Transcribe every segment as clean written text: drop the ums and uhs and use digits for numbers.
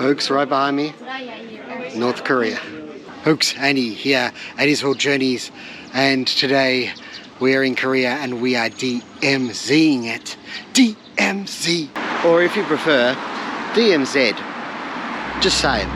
Folks, right behind me, North Korea. Folks, Andy here at his whole journeys, and today we are in Korea and we are DMZing it. DMZ! Or if you prefer, DMZ. Just saying.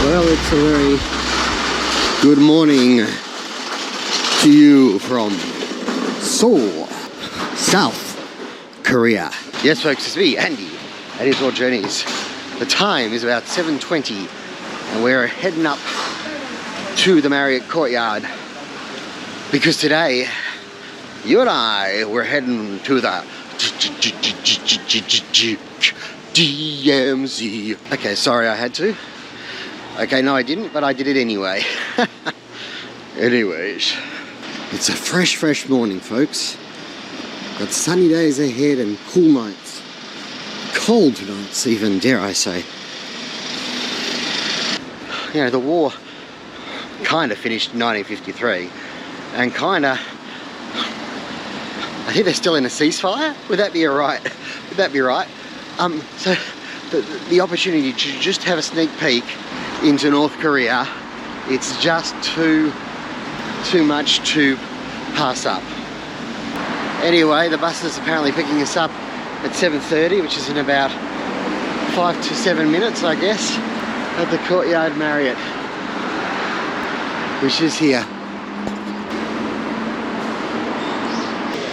Well, it's a very good morning to you from Seoul, South Korea. Yes, folks, it's me, Andy, at His World Journeys. The time is about 7:20 and we're heading up to the Marriott courtyard because today, you and I, we're heading to the DMZ. Okay, sorry I had to. Okay, no I didn't, but I did it anyway. Anyways, it's a fresh morning, folks. Got sunny days ahead and cool nights. Cold nights even, dare I say. You know, the war kind of finished in 1953 and kind of, I think they're still in a ceasefire. Would that be alright? Would that be right? So the opportunity to just have a sneak peek into North Korea, it's just too much to pass up. Anyway, the bus is apparently picking us up at 7:30, which is in about 5 to 7 minutes, I guess, at the Courtyard Marriott, which is here.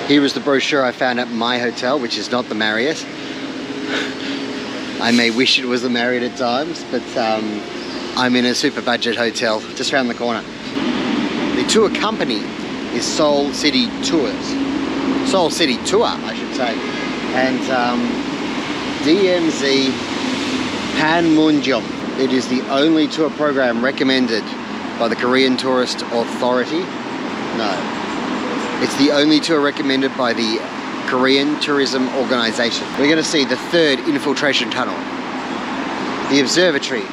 Here is the brochure I found at my hotel, which is not the Marriott. I may wish it was the Marriott at times, but I'm in a super budget hotel just around the corner. The tour company is Seoul City Tours. Seoul City Tour, I should say. And DMZ Panmunjom. It is the only tour program recommended by the Korean Tourist Authority. No. It's the only tour recommended by the Korean Tourism Organization. We're going to see the Third Infiltration Tunnel, the Observatory,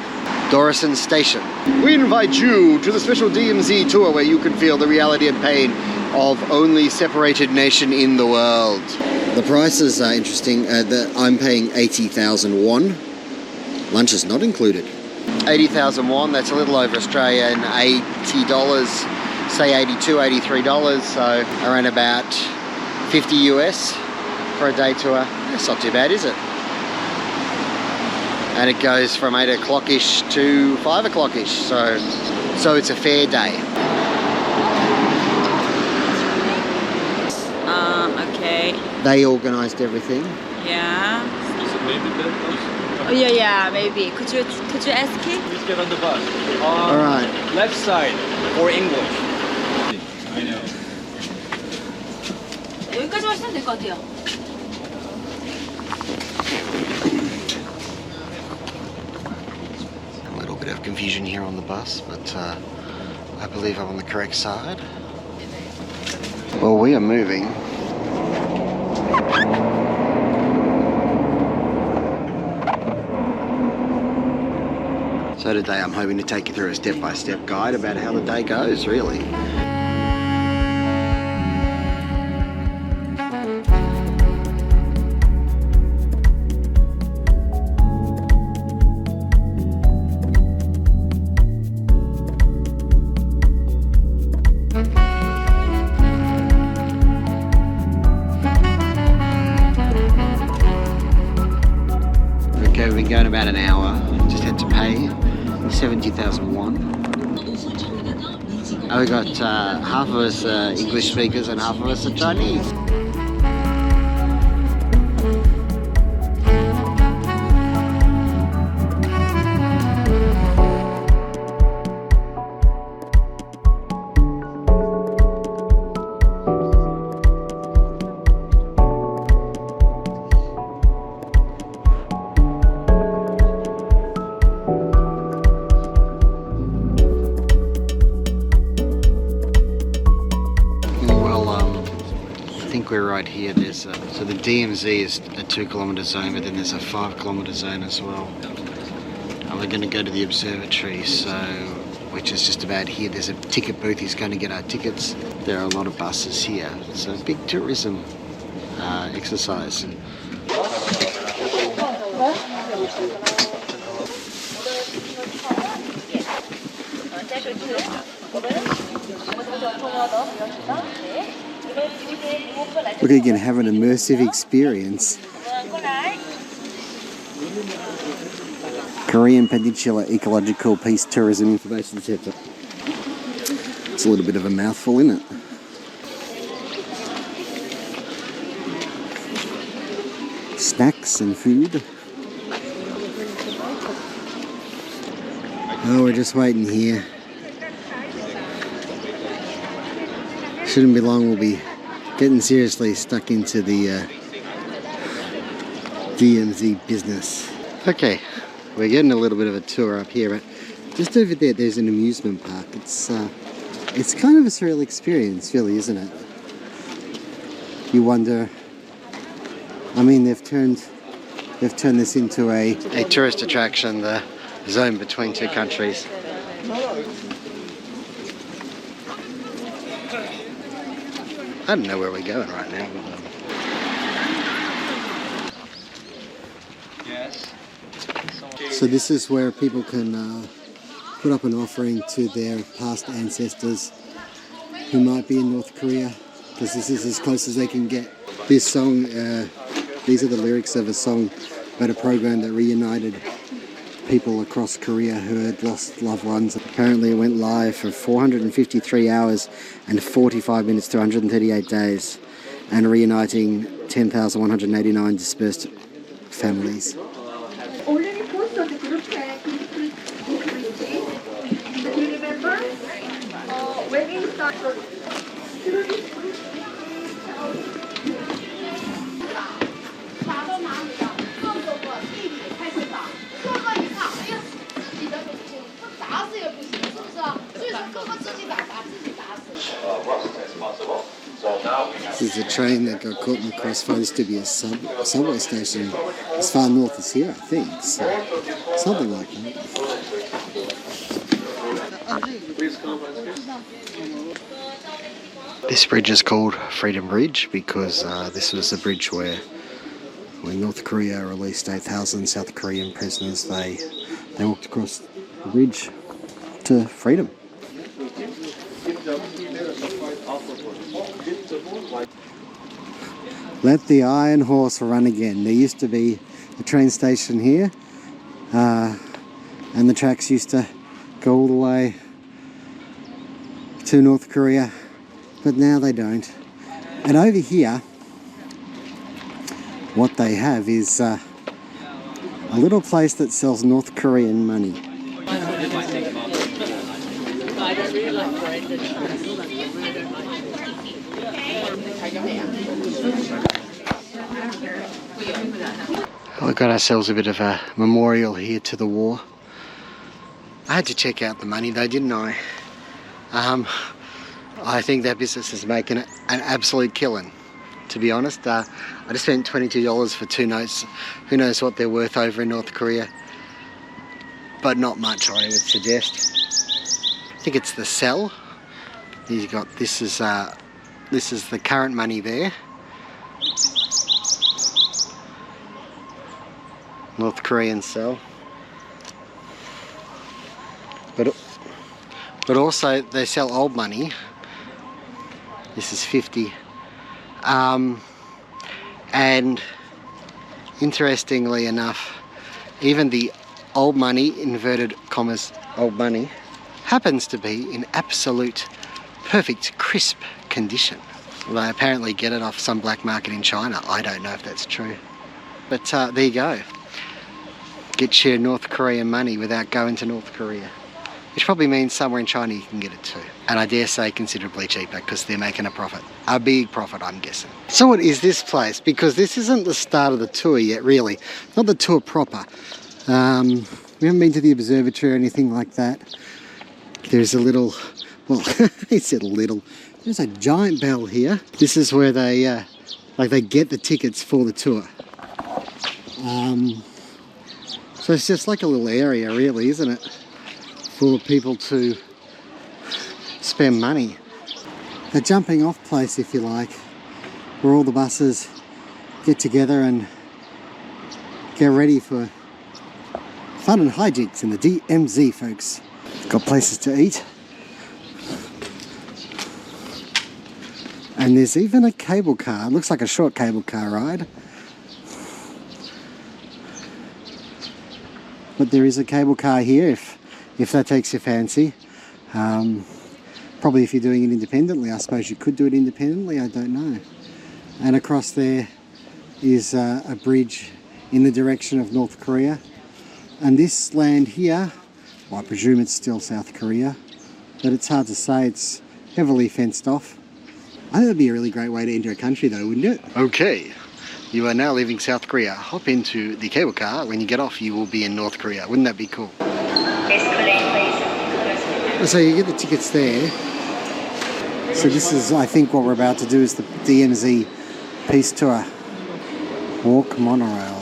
Dora Station. We invite you to the special DMZ tour where you can feel the reality and pain of only separated nation in the world. The prices are interesting. I'm paying 80,000 won. Lunch is not included. 80,000 won, that's a little over Australian $80, say $82, $83, so around about 50 US for a day tour. That's not too bad, is it? And it goes from 8 o'clock-ish to 5 o'clock-ish, so it's a fair day. Okay. They organised everything. Yeah. Is it maybe that close? Oh yeah, maybe. Could you ask him? Please get on the bus. All right. Left side for English. I know. 여기까지 마시면 될 것 같아요. A little bit of confusion here on the bus, but I believe I'm on the correct side. Well, we are moving. So today I'm hoping to take you through a step-by-step guide about how the day goes, really. Okay, we've been going about an hour. Just had to pay 70,000 won. And we got half of us English speakers and half of us are Chinese. think we're right here. There's so the DMZ is a 2-kilometre zone, but then there's a 5-kilometre zone as well. And we're going to go to the observatory, so which is just about here. There's a ticket booth. He's going to get our tickets. There are a lot of buses here. It's a big tourism exercise. Look, you can have an immersive experience. Korean Peninsula Ecological Peace Tourism Information Centre. It's a little bit of a mouthful, isn't it? Snacks and food. Oh, we're just waiting here. Shouldn't be long, we'll be getting seriously stuck into the DMZ business. Okay, we're getting a little bit of a tour up here, but just over there there's an amusement park. It's kind of a surreal experience, really, isn't it? You wonder, I mean, they've turned this into a tourist attraction, the zone between two countries. I don't know where we're going right now. So this is where people can put up an offering to their past ancestors who might be in North Korea, because this is as close as they can get. This song, these are the lyrics of a song about a program that reunited people across Korea who had lost loved ones. Apparently it went live for 453 hours and 45 minutes to 138 days, and reuniting 10,189 dispersed families. This is a train that got caught in the crossfire. This to be a subway station as far north as here, I think. So, something like that. This bridge is called Freedom Bridge because this was the bridge where, when North Korea released 8,000 South Korean prisoners, they walked across the bridge to freedom. Let the Iron Horse run again. There used to be a train station here, and the tracks used to go all the way to North Korea, but now they don't. And over here, what they have is a little place that sells North Korean money. We got ourselves a bit of a memorial here to the war. I had to check out the money though, didn't I? I think that business is making an absolute killing, to be honest. I just spent $22 for 2 notes. Who knows what they're worth over in North Korea, but not much, I would suggest. I think it's the cell. You got this is the current money there. North Korean cell. But also they sell old money. This is 50. And interestingly enough, even the old money, inverted commas, old money, happens to be in absolute perfect crisp condition. They apparently get it off some black market in China. I don't know if that's true. But there you go. Get your North Korean money without going to North Korea. Which probably means somewhere in China you can get it too. And I dare say considerably cheaper because they're making a profit. A big profit, I'm guessing. So what is this place? Because this isn't the start of the tour yet, really. Not the tour proper. We haven't been to the observatory or anything like that. There's a little, well, he said little. There's a giant bell here. This is where they Like they get the tickets for the tour. So it's just like a little area really, isn't it? For people to spend money. A jumping off place, if you like, where all the buses get together and get ready for fun and hijinks in the DMZ, folks. Got places to eat. And there's even a cable car. It looks like a short cable car ride. But there is a cable car here if that takes your fancy. Probably if you're doing it independently. I suppose you could do it independently, I don't know. And across there is a bridge in the direction of North Korea. And this land here, well, I presume it's still South Korea, but it's hard to say. It's heavily fenced off. I think that'd be a really great way to enter a country though, wouldn't it? Okay, you are now leaving South Korea. Hop into the cable car. When you get off, you will be in North Korea. Wouldn't that be cool? So you get the tickets there. So this is, I think what we're about to do is the DMZ Peace Tour. Walk monorail.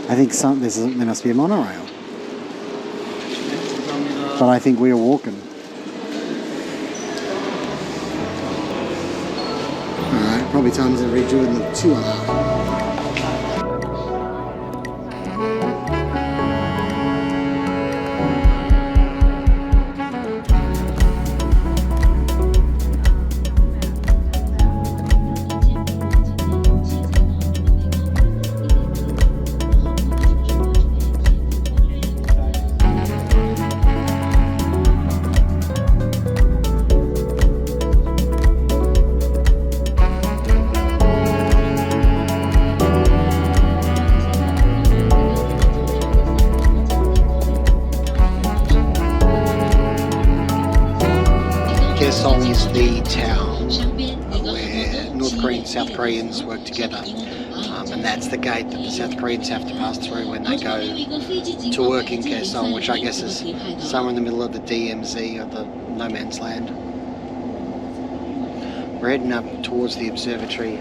I think there must be a monorail. But I think we are walking. Alright, probably time to rejoin the tour. Is the town where North Korean and South Koreans work together, and that's the gate that the South Koreans have to pass through when they go to work in Kaesong, which I guess is somewhere in the middle of the DMZ, or the no man's land. We're heading up towards the observatory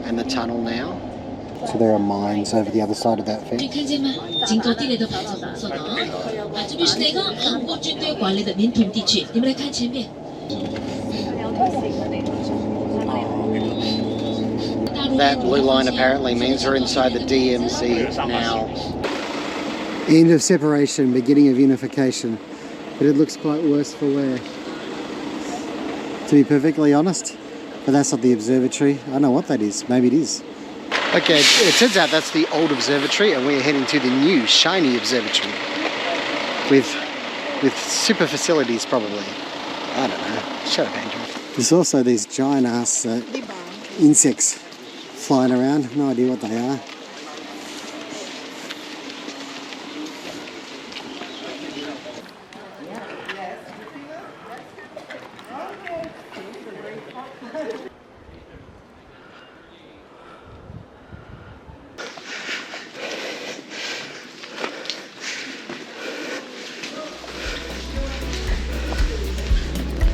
and the tunnel now. So there are mines over the other side of that fence. That blue line apparently means we're inside the DMZ now. End of separation, beginning of unification. But it looks quite worse for wear, to be perfectly honest. But that's not the observatory. I don't know what that is. Maybe it is. Okay, it turns out that's the old observatory, and we're heading to the new, shiny observatory. With super facilities, probably. I don't know. Shut up, Andrew. There's also these giant ass insects flying around. No idea what they are.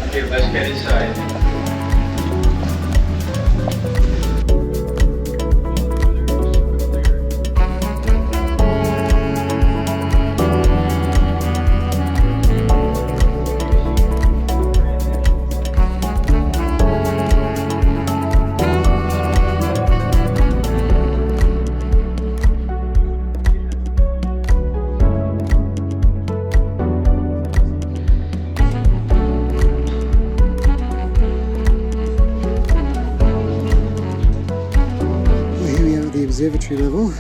Okay, let's get inside. Observatory level.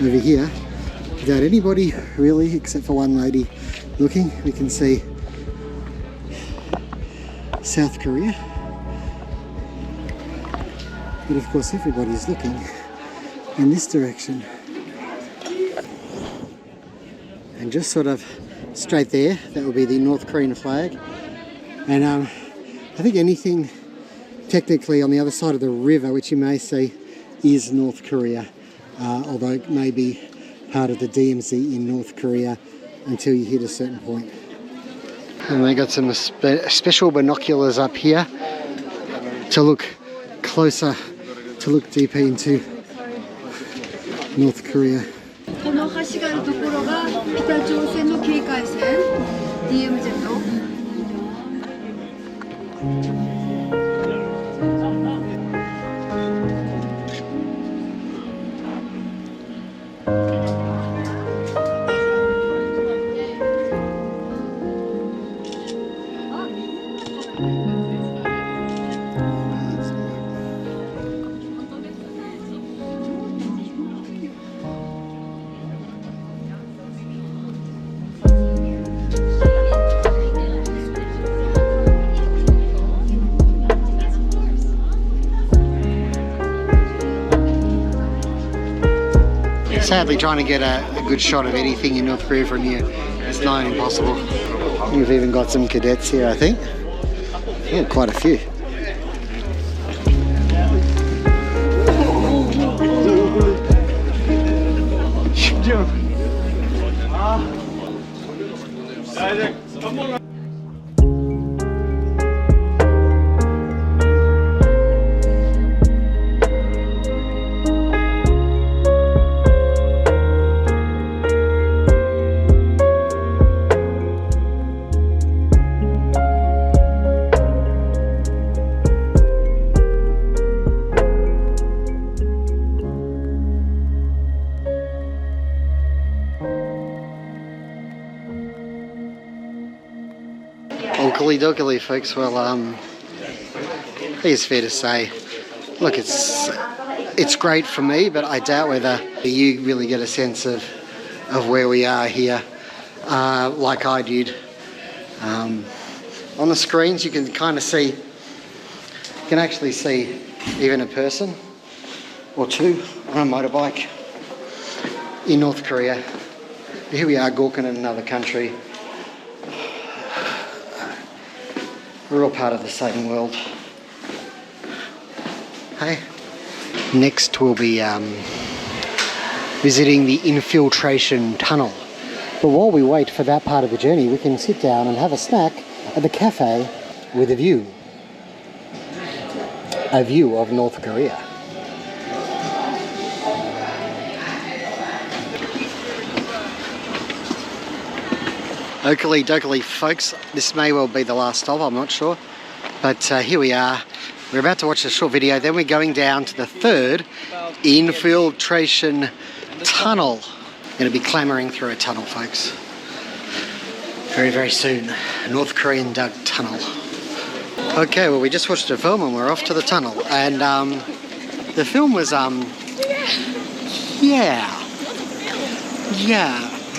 Over here, without anybody really, except for one lady looking, we can see South Korea. But of course everybody's looking in this direction. And just sort of straight there, that will be the North Korean flag. And I think anything technically on the other side of the river, which you may see, is North Korea, although it may be part of the DMZ in North Korea until you hit a certain point. And they got some special binoculars up here to look closer, to look deeper into North Korea. この橋があるところが北朝鮮の警戒線 DMZ。 Sadly, trying to get a good shot of anything in North Korea from here is nigh impossible. We've even got some cadets here, I think. Yeah, quite a few. Oakley folks, well, I think it's fair to say, look, it's great for me, but I doubt whether you really get a sense of where we are here, like I did. On the screens you can kind of see, you can actually see even a person or two on a motorbike in North Korea. Here we are gawking at another country. We're all part of the same world. Hey. Next we'll be visiting the Infiltration Tunnel. But while we wait for that part of the journey, we can sit down and have a snack at the cafe with a view. A view of North Korea. Oakley dokley folks, this may well be the last stop, I'm not sure. But here we are. We're about to watch a short video, then we're going down to the Third Infiltration Tunnel. Going to be clamouring through a tunnel, folks. Very, very soon. A North Korean dug tunnel. Okay, well, we just watched a film and we're off to the tunnel. And the film was,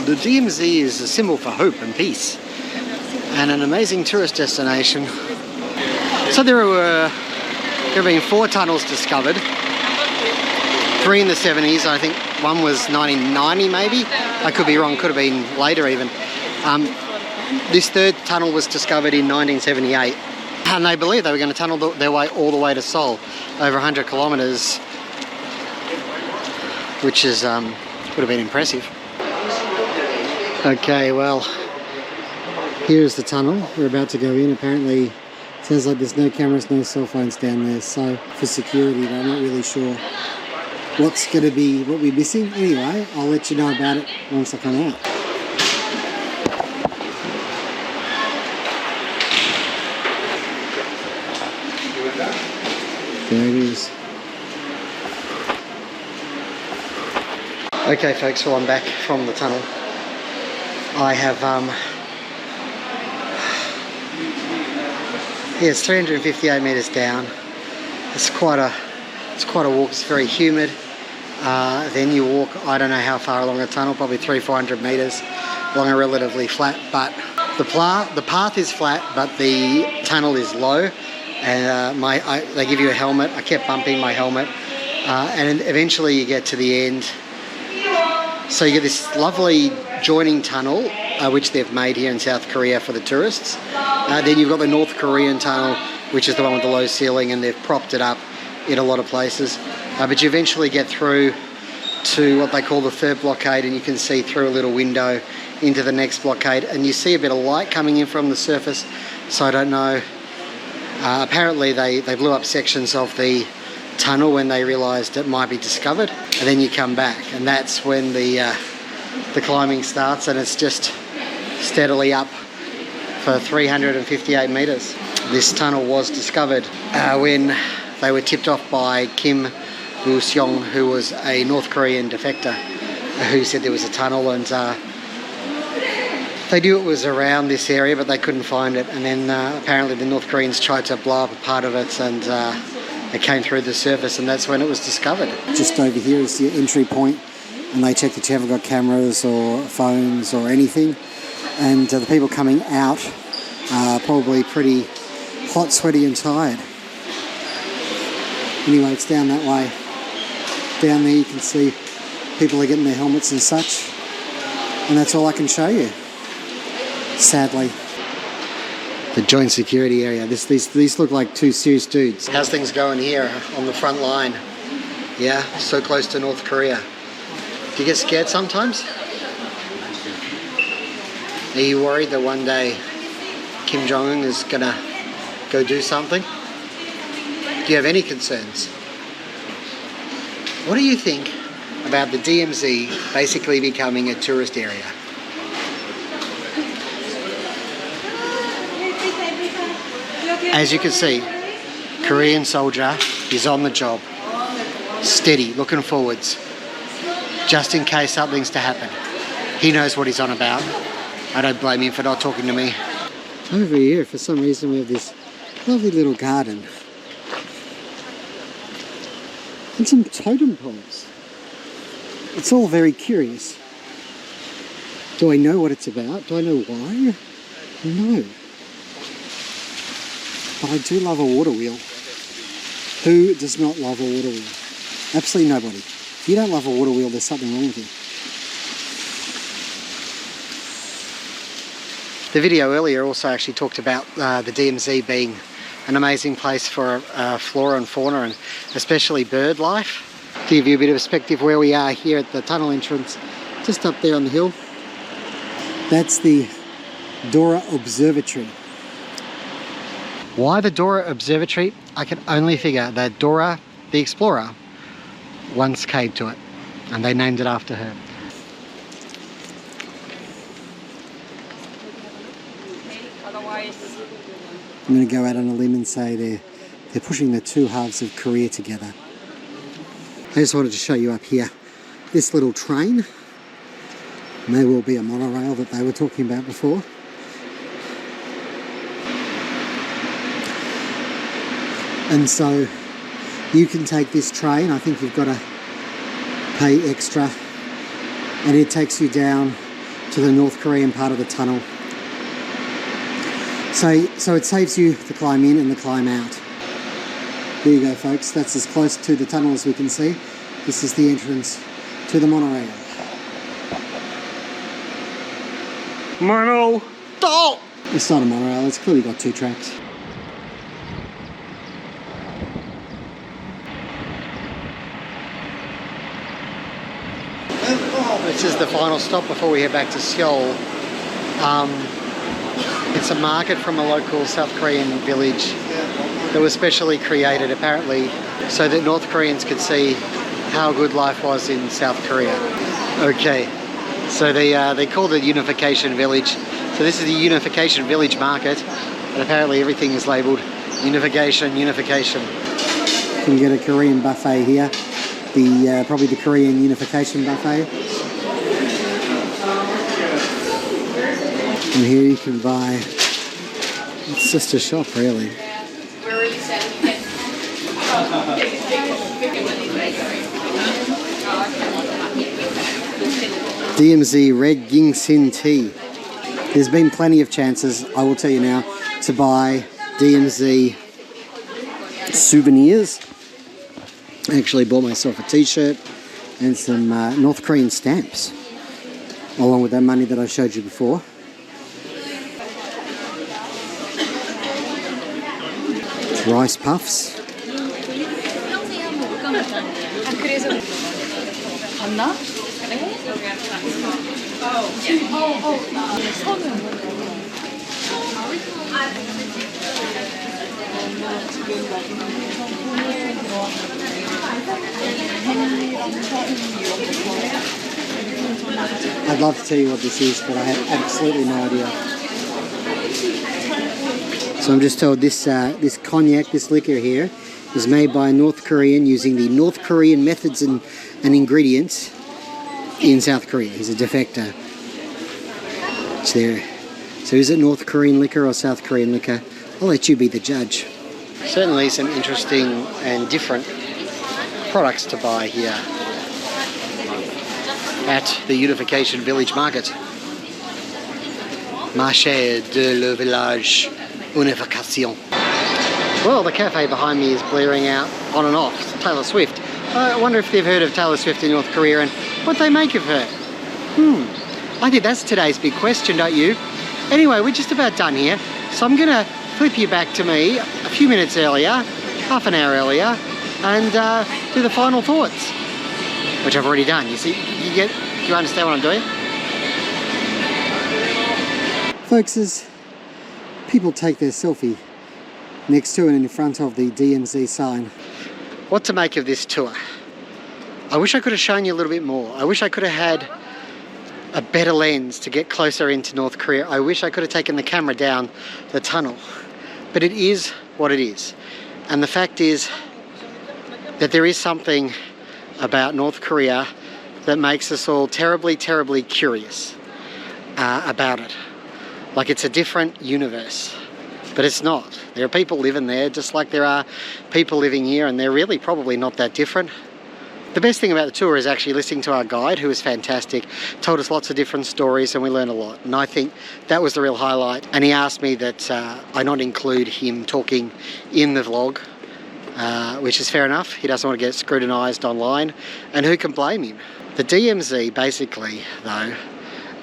the DMZ is a symbol for hope and peace. And an amazing tourist destination. So there have been 4 tunnels discovered. 3 in the 70s, I think one was 1990 maybe. I could be wrong, could have been later even. This third tunnel was discovered in 1978. And they believed they were going to tunnel their way all the way to Seoul, over 100 kilometres, which is would have been impressive. Okay, well, here's the tunnel. We're about to go in. Apparently, it sounds like there's no cameras, no cell phones down there, so for security, but I'm not really sure what's going to be, what we're missing. Anyway, I'll let you know about it once I come out. There it is. Okay folks, well I'm back from the tunnel. I have, it's 358 metres down. It's quite a walk, it's very humid. Then you walk, I don't know how far along the tunnel, probably 300-400 metres along a relatively flat, but the path is flat, but the tunnel is low. And they give you a helmet. I kept bumping my helmet, and eventually you get to the end. So you get this lovely joining tunnel, which they've made here in South Korea for the tourists. Then you've got the North Korean tunnel, which is the one with the low ceiling, and they've propped it up in a lot of places. But you eventually get through to what they call the third blockade, and you can see through a little window into the next blockade, and you see a bit of light coming in from the surface. So I don't know Apparently they blew up sections of the tunnel when they realised it might be discovered, and then you come back, and that's when the climbing starts, and it's just steadily up for 358 metres. This tunnel was discovered when they were tipped off by Kim Woo-seong, who was a North Korean defector who said there was a tunnel, and they knew it was around this area but they couldn't find it, and then apparently the North Koreans tried to blow up a part of it, and it came through the surface, and that's when it was discovered. Just over here is the entry point, and they check that you haven't got cameras or phones or anything, and the people coming out are probably pretty hot, sweaty and tired. Anyway, it's down that way. Down there you can see people are getting their helmets and such, and that's all I can show you, sadly. The joint security area. These look like two serious dudes. How's things going here on the front line? Yeah, so close to North Korea. Do you get scared sometimes? Are you worried that one day Kim Jong-un is gonna go do something? Do you have any concerns? What do you think about the DMZ basically becoming a tourist area? As you can see, Korean soldier is on the job, steady, looking forwards, just in case something's to happen. He knows what he's on about. I don't blame him for not talking to me. Over here, for some reason, we have this lovely little garden and some totem poles. It's all very curious. Do I know what it's about? Do I know why? No. But I do love a water wheel. Who does not love a water wheel? Absolutely nobody. If you don't love a water wheel, there's something wrong with you. The video earlier also actually talked about the DMZ being an amazing place for flora and fauna, and especially bird life. To give you a bit of perspective where we are here at the tunnel entrance, just up there on the hill. That's the Dora Observatory. Why the Dora Observatory? I can only figure that Dora, the explorer, once caved to it, and they named it after her. I'm going to go out on a limb and say they're pushing the two halves of Korea together. I just wanted to show you up here this little train. May well be a monorail that they were talking about before. And so you can take this train. I think you've got to pay extra, and it takes you down to the North Korean part of the tunnel. So it saves you the climb in and the climb out. There you go, folks. That's as close to the tunnel as we can see. This is the entrance to the monorail. Mono! Oh! It's not a monorail. It's clearly got two tracks. This is the final stop before we head back to Seoul. It's a market from a local South Korean village that was specially created apparently so that North Koreans could see how good life was in South Korea. Okay, so they called it Unification Village. So this is the Unification Village market, and apparently everything is labelled Unification, Unification. You can get a Korean buffet here, probably the Korean Unification buffet. And here you can buy, it's just a shop really. DMZ Red Ginseng Tea. There's been plenty of chances, I will tell you now, to buy DMZ souvenirs. I actually bought myself a t-shirt and some North Korean stamps, along with that money that I showed you before. Rice puffs. I'd love to tell you what this is, but I have absolutely no idea. So I'm just told this this cognac, this liquor here, is made by a North Korean using the North Korean methods and ingredients in South Korea. He's a defector. It's there. So is it North Korean liquor or South Korean liquor? I'll let you be the judge. Certainly some interesting and different products to buy here at the Unification Village market. Marché de le Village Unification. Well, the cafe behind me is blaring out on and off Taylor Swift. I wonder if they've heard of Taylor Swift in North Korea and what they make of her. I think that's today's big question, don't you? Anyway, we're just about done here, so I'm gonna flip you back to me a few minutes earlier, half an hour earlier, and do the final thoughts, which I've already done. You see, do you understand what I'm doing? Folks, as people take their selfie next to and in front of the DMZ sign. What to make of this tour? I wish I could have shown you a little bit more. I wish I could have had a better lens to get closer into North Korea. I wish I could have taken the camera down the tunnel. But it is what it is. And the fact is that there is something about North Korea that makes us all terribly, terribly curious about it. Like it's a different universe. But it's not. There are people living there just like there are people living here, and they're really probably not that different. The best thing about the tour is actually listening to our guide, who was fantastic, told us lots of different stories, and we learned a lot. And I think that was the real highlight. And he asked me that I not include him talking in the vlog, which is fair enough. He doesn't want to get scrutinised online, and who can blame him? The DMZ basically, though,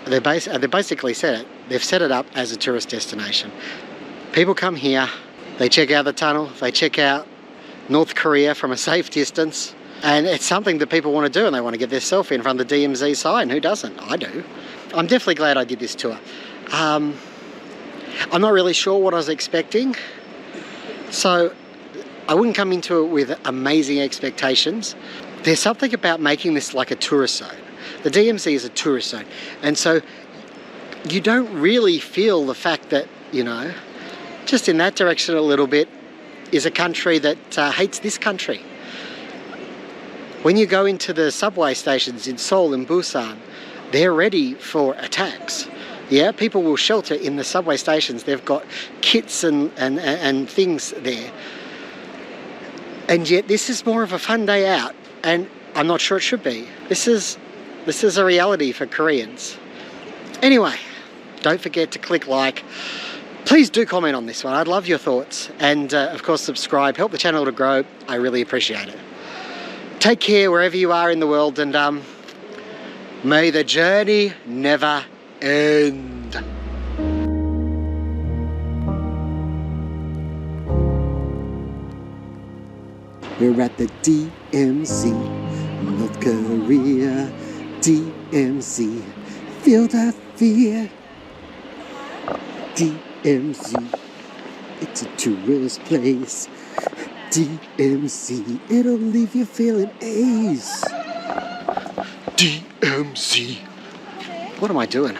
they basically said it. They've set it up as a tourist destination. People come here, they check out the tunnel, they check out North Korea from a safe distance, and it's something that people want to do, and they want to get their selfie in front of the DMZ sign. Who doesn't? I do. I'm definitely glad I did this tour. I'm not really sure what I was expecting, so I wouldn't come into it with amazing expectations. There's something about making this like a tourist zone. The DMZ is a tourist zone, and so you don't really feel the fact that, you know, just in that direction a little bit is a country that hates this country. When you go into the subway stations in Seoul and Busan, they're ready for attacks. Yeah, people will shelter in the subway stations. They've got kits and things there. And yet this is more of a fun day out, and I'm not sure it should be. This is a reality for Koreans. Anyway, don't forget to click like. Please do comment on this one. I'd love your thoughts. And of course, subscribe. Help the channel to grow. I really appreciate it. Take care wherever you are in the world, and may the journey never end. We're at the DMZ, North Korea, DMZ, Philadelphia, DMZ, it's a tourist place. DMZ, it'll leave you feeling ace. DMZ. What am I doing?